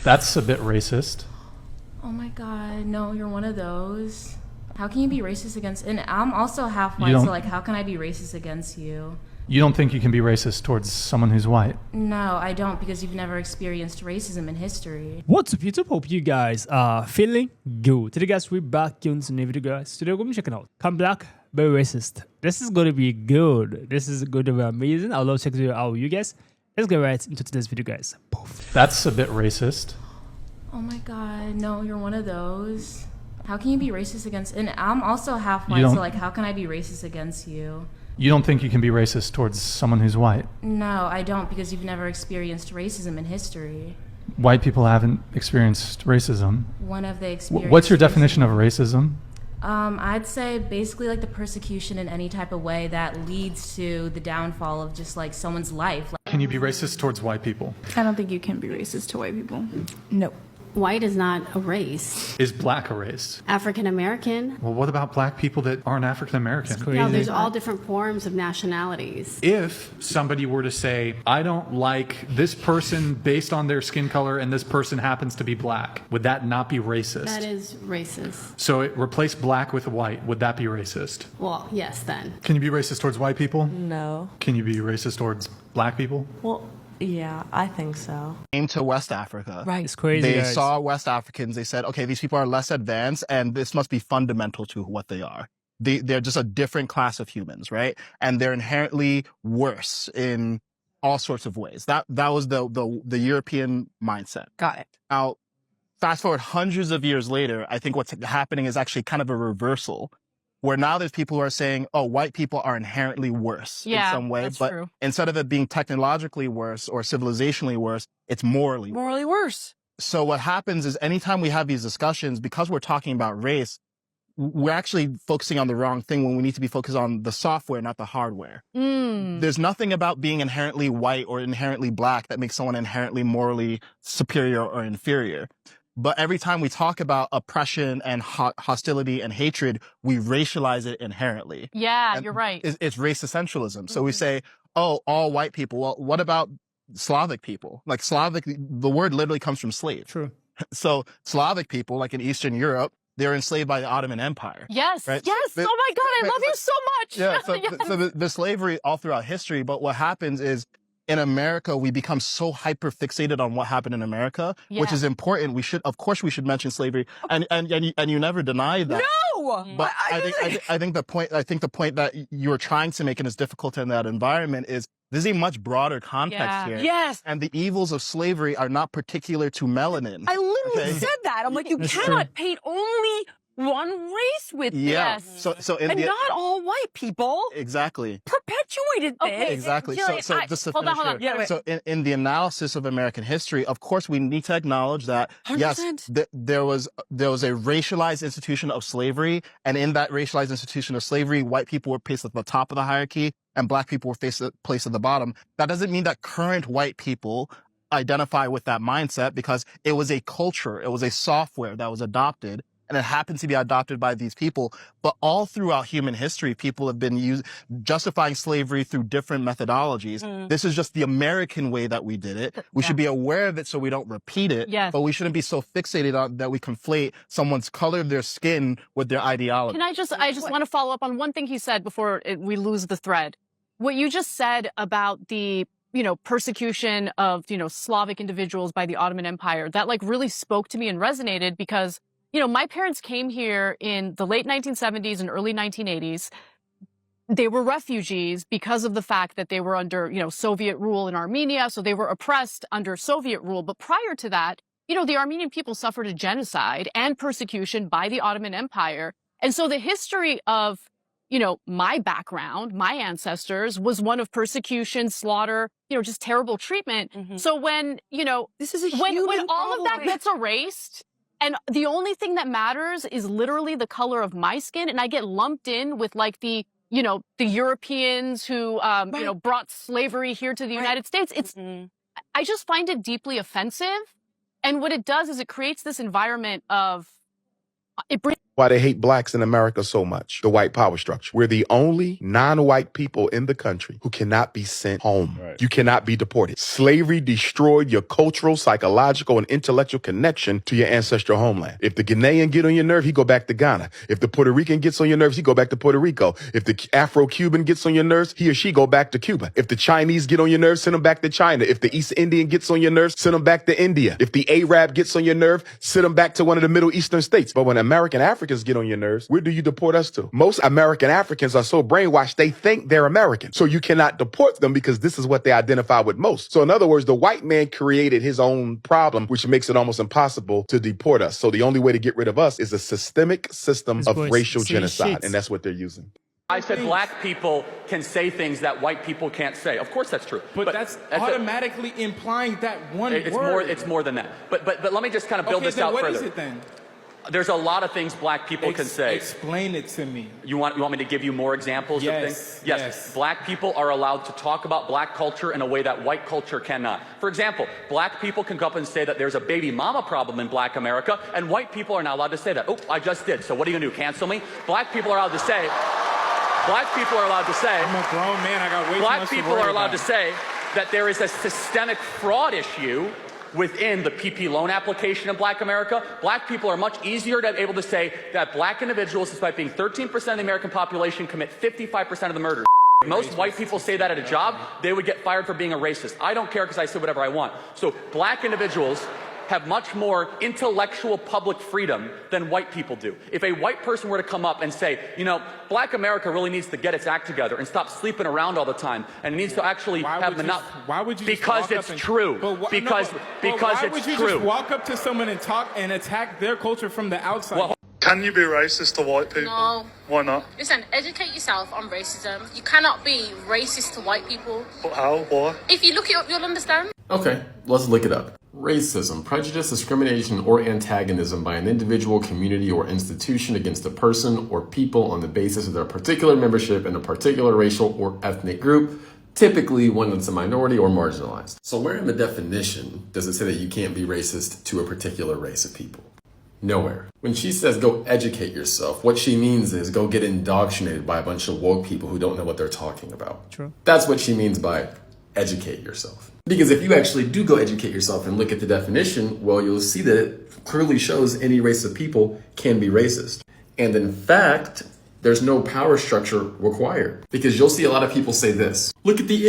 That's a bit racist. Oh my God, no, you're one of those. How can you be racist against, and I'm also half white, so like how can I be racist against you? You don't think you can be racist towards someone who's white? No, I don't, because you've never experienced racism in history. What's up YouTube? Hope you guys are feeling good. Today guys, we're back on the new video guys. Today we're going to be checking out Come Black, Be Racist. This is going to be good. This is going to be amazing. I'll love checking out you guys. Let's get right into today's video guys. Poof. That's a bit racist. Oh my God, no, you're one of those. How can you be racist against, and I'm also half white, so like how can I be racist against you? You don't think you can be racist towards someone who's white? No, I don't, because you've never experienced racism in history. White people haven't experienced racism. One of the experiences. What's your definition of racism? I'd say basically like the persecution in any type of way that leads to the downfall of just like someone's life. Can you be racist towards white people? I don't think you can be racist to white people. No. White is not a race. Is black a race? African American. Well, what about black people that aren't African American? No, there's all different forms of nationalities. If somebody were to say, I don't like this person based on their skin color and this person happens to be black, would that not be racist? That is racist. So replace black with white, would that be racist? Well, yes, then. Can you be racist towards white people? No. Can you be racist towards black people? Well, yeah, I think so. Came to West Africa. Right. It's crazy. They guys. saw West Africans. They said, okay, these people are less advanced and this must be fundamental to what they are. They're just a different class of humans, right? And they're inherently worse in all sorts of ways. That was the European mindset. Got it. Now, fast forward hundreds of years later, I think what's happening is actually kind of a reversal, where now there's people who are saying, oh, white people are inherently worse in some way. That's but true. instead of it being technologically worse or civilizationally worse, it's morally worse. So what happens is anytime we have these discussions, because we're talking about race, we're actually focusing on the wrong thing when we need to be focused on the software, not the hardware. There's nothing about being inherently white or inherently black that makes someone inherently morally superior or inferior. But every time we talk about oppression and hostility and hatred, we racialize it inherently. Yeah, And you're right. It's race essentialism. So we say, oh, all white people. Well, what about Slavic people? Like Slavic, the word literally comes from slave. True. So Slavic people, like in Eastern Europe, they were enslaved by the Ottoman Empire. Yes, right? yes. Oh my God, I love you so much. Yeah, so, Yes. so the slavery all throughout history. But what happens is, in America, we become so hyper fixated on what happened in America, which is important. Of course, we should mention slavery, and you never deny that. No, But I think the point that you were trying to make, and is difficult in that environment, is there's a much broader context here. Yes. And the evils of slavery are not particular to melanin. I literally Okay. said that. I'm like, you That's cannot paint only one race with Yeah. this. So in And the not all white people exactly. perpetuated this. Okay. Exactly. Jillian, So just to hold on, finish hold on. here. Yeah, wait. So in the analysis of American history, of course, we need to acknowledge that, yes, 100%. there was a racialized institution of slavery. And in that racialized institution of slavery, white people were placed at the top of the hierarchy and black people were placed at the bottom. That doesn't mean that current white people identify with that mindset, because it was a culture, it was a software that was adopted. And it happened to be adopted by these people. But all throughout human history, people have been justifying slavery through different methodologies. This is just the American way that we did it. We should be aware of it so we don't repeat it. Yes. But we shouldn't be so fixated on that we conflate someone's color of their skin with their ideology. Can I just want to follow up on one thing he said before we lose the thread. What you just said about the, persecution of, Slavic individuals by the Ottoman Empire, that like really spoke to me and resonated because, my parents came here in the late 1970s and early 1980s. They were refugees because of the fact that they were under, Soviet rule in Armenia. So they were oppressed under Soviet rule. But prior to that, the Armenian people suffered a genocide and persecution by the Ottoman Empire. And so the history of, my background, my ancestors, was one of persecution, slaughter, just terrible treatment. So when, This is a when human all of that problem. gets erased, and the only thing that matters is literally the color of my skin, and I get lumped in with like the Europeans who, brought slavery here to the United States. I just find it deeply offensive. And what it does is it creates this environment of, it brings why they hate blacks in America so much. The white power structure. We're the only non-white people in the country who cannot be sent home. Right. You cannot be deported. Slavery destroyed your cultural, psychological, and intellectual connection to your ancestral homeland. If the Ghanaian get on your nerve, he go back to Ghana. If the Puerto Rican gets on your nerves, he go back to Puerto Rico. If the Afro-Cuban gets on your nerves, he or she go back to Cuba. If the Chinese get on your nerves, send them back to China. If the East Indian gets on your nerves, send them back to India. If the Arab gets on your nerve, send them back to one of the Middle Eastern states. But when American Africans get on your nerves, where do you deport us to? Most American Africans are so brainwashed, they think they're American. So you cannot deport them because this is what they identify with most. So in other words, the white man created his own problem, which makes it almost impossible to deport us. So the only way to get rid of us is a systemic system of racial genocide. And that's what they're using. I said black people can say things that white people can't say. Of course that's true. But that's automatically implying that one word. It's more than that. But let me just kind of build this out further. What is it then? There's a lot of things black people can say. Explain it to me. You want me to give you more examples of things? Yes. Black people are allowed to talk about black culture in a way that white culture cannot. For example, black people can go up and say that there's a baby mama problem in black America, and white people are not allowed to say that. Oh, I just did. So what are you going to do, cancel me? Black people are allowed to say... Black people are allowed to say... I'm a grown man. I got way too much to worry about. Black people are allowed to say that there is a systemic fraud issue within the PP loan application in black America. Black people are much easier to be able to say that black individuals, despite being 13% of the American population, commit 55% of the murders. If most white people say that at a job, they would get fired for being a racist. I don't care because I say whatever I want. So black individuals have much more intellectual public freedom than white people do. If a white person were to come up and say, you know, black America really needs to get its act together and stop sleeping around all the time, and it needs to actually have why would you because it's true. Because why would you just walk up to someone and talk and attack their culture from the outside? Well, can you be racist to white people? No. Why not? Listen, educate yourself on racism. You cannot be racist to white people. But how? Why? If you look it up, you'll understand. Okay, let's look it up. Racism, prejudice, discrimination, or antagonism by an individual, community, or institution against a person or people on the basis of their particular membership in a particular racial or ethnic group, typically one that's a minority or marginalized. So where in the definition does it say that you can't be racist to a particular race of people? Nowhere. When she says go educate yourself, what she means is go get indoctrinated by a bunch of woke people who don't know what they're talking about. True. That's what she means by educate yourself. Because if you actually do go educate yourself and look at the definition, well, you'll see that it clearly shows any race of people can be racist. And in fact, there's no power structure required. Because you'll see a lot of people say this, look at the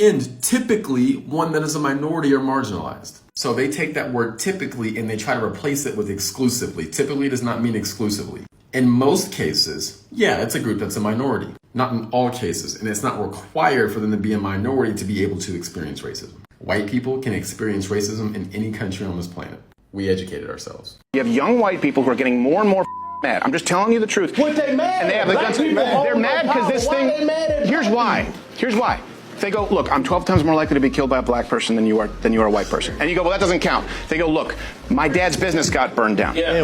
end, typically one that is a minority or marginalized. So they take that word typically and they try to replace it with exclusively. Typically does not mean exclusively. In most cases, yeah, it's a group that's a minority. Not in all cases, and it's not required for them to be a minority to be able to experience racism. White people can experience racism in any country on this planet. We educated ourselves. You have young white people who are getting more and more mad. I'm just telling you the truth. What they mad? And they have the guns. They're mad because this thing. Here's why. Here's why. They go, look, I'm 12 times more likely to be killed by a black person than you are a white person. And you go, well, that doesn't count. They go, look, my dad's business got burned down. Yeah.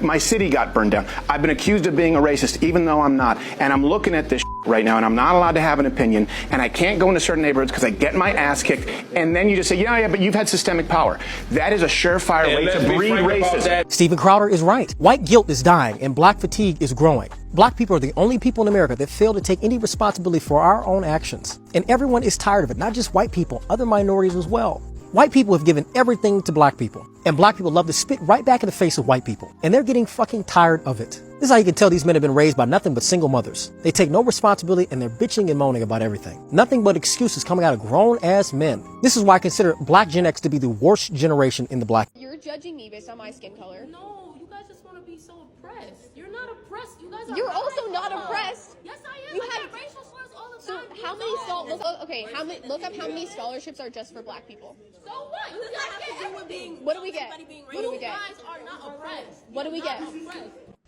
My city got burned down. I've been accused of being a racist, even though I'm not. And I'm looking at this right now, and I'm not allowed to have an opinion. And I can't go into certain neighborhoods because I get my ass kicked. And then you just say, yeah, but you've had systemic power. That is a surefire way to breed racism. Stephen Crowder is right. White guilt is dying, and black fatigue is growing. Black people are the only people in America that fail to take any responsibility for our own actions. And everyone is tired of it, not just white people, other minorities as well. White people have given everything to black people, and black people love to spit right back in the face of white people, and they're getting fucking tired of it. This is how you can tell these men have been raised by nothing but single mothers. They take no responsibility and they're bitching and moaning about everything. Nothing but excuses coming out of grown-ass men. This is why I consider Black Gen X to be the worst generation in the black. You're judging me based on my skin color. No, you guys just want to be so oppressed. You're not oppressed. You guys are. You're also not oppressed. Yes, I am. You I have get racial slurs all the So time. how many look up how many scholarships are just for black people. So what? You guys get everything. What do we get? What do we get? You guys are not oppressed. What do we get?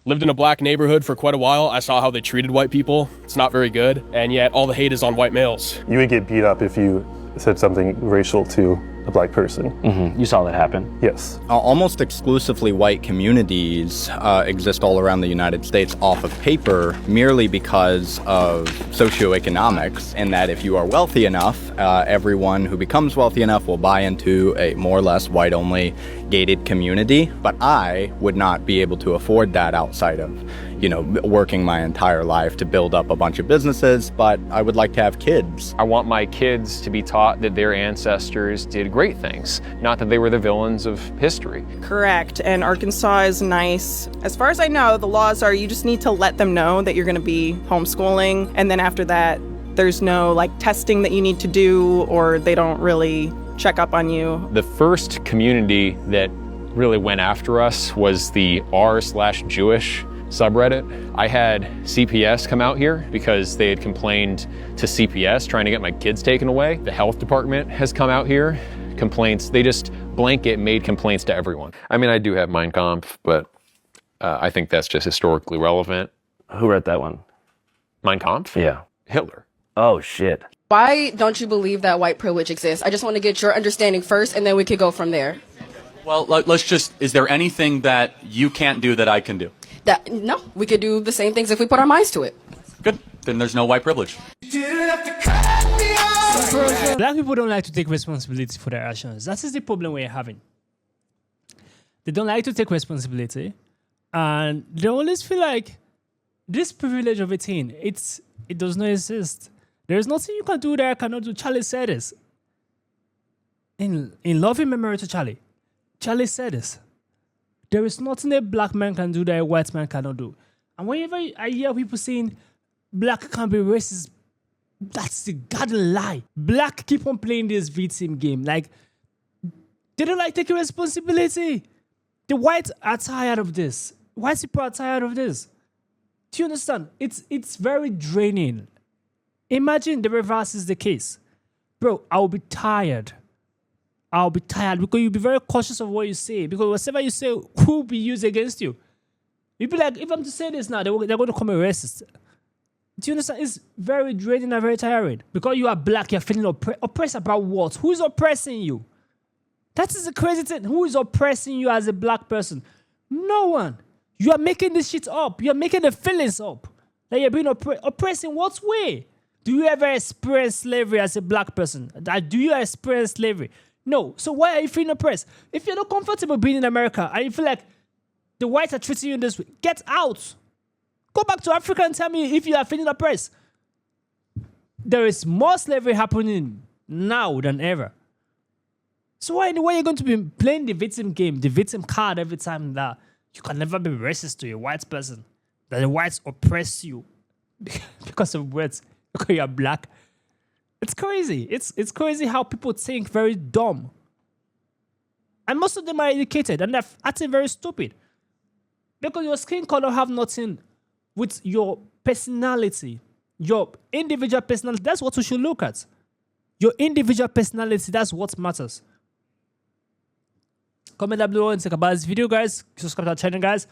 Lived in a black neighborhood for quite a while. I saw how they treated white people. It's not very good. And yet all the hate is on white males. You would get beat up if you said something racial to a black person. You saw that happen? Yes. Almost exclusively white communities exist all around the United States off of paper merely because of socioeconomics, and that if you are wealthy enough, everyone who becomes wealthy enough will buy into a more or less white-only gated community. But I would not be able to afford that outside of, working my entire life to build up a bunch of businesses, but I would like to have kids. I want my kids to be taught that their ancestors did great things, not that they were the villains of history. Correct, and Arkansas is nice. As far as I know, the laws are you just need to let them know that you're going to be homeschooling, and then after that, there's no testing that you need to do, or they don't really check up on you. The first community that really went after us was the r/Jewish subreddit. I had CPS come out here because they had complained to CPS trying to get my kids taken away. The health department has come out here, complaints. They just blanket made complaints to everyone. I mean, I do have Mein Kampf, but I think that's just historically relevant. Who wrote that one? Mein Kampf? Yeah. Hitler. Oh, shit. Why don't you believe that white privilege exists? I just want to get your understanding first, and then we could go from there. Well, is there anything that you can't do that I can do? No, we could do the same things if we put our minds to it. Good. Then there's no white privilege. Black people don't like to take responsibility for their actions. That is the problem we're having. They don't like to take responsibility, and they always feel like this privilege of a thing, it does not exist. There is nothing you can do that I cannot do. Charlie said this. In loving memory to Charlie said this. There is nothing a black man can do that a white man cannot do. And whenever I hear people saying black can't be racist, that's the goddamn lie. Black keep on playing this victim game. They don't like taking responsibility. The whites are tired of this. White people are tired of this. Do you understand? It's very draining. Imagine the reverse is the case. Bro, I'll be tired because you'll be very cautious of what you say, because whatever you say will be used against you. You'll be like, if I'm to say this now, they're going to call me racist. Do you understand? It's very draining and very tiring. Because you are black, you're feeling oppressed about what? Who is oppressing you? That is the crazy thing. Who is oppressing you as a black person? No one. You are making this shit up. You are making the feelings up. That you're being oppressed in what way? Do you ever experience slavery as a black person? Do you experience slavery? No. So why are you feeling oppressed? If you're not comfortable being in America and you feel like the whites are treating you this way, get out. Go back to Africa and tell me if you are feeling oppressed. There is more slavery happening now than ever. So why in the way you're going to be playing the victim game, the victim card every time that you can never be racist to a white person, that the whites oppress you because of words, because you're black? It's crazy. It's crazy how people think very dumb. And most of them are educated and they're acting very stupid. Because your skin color have nothing with your personality, your individual personality. That's what we should look at. Your individual personality, that's what matters. Comment down below and talk about this video, guys. Subscribe to our channel, guys.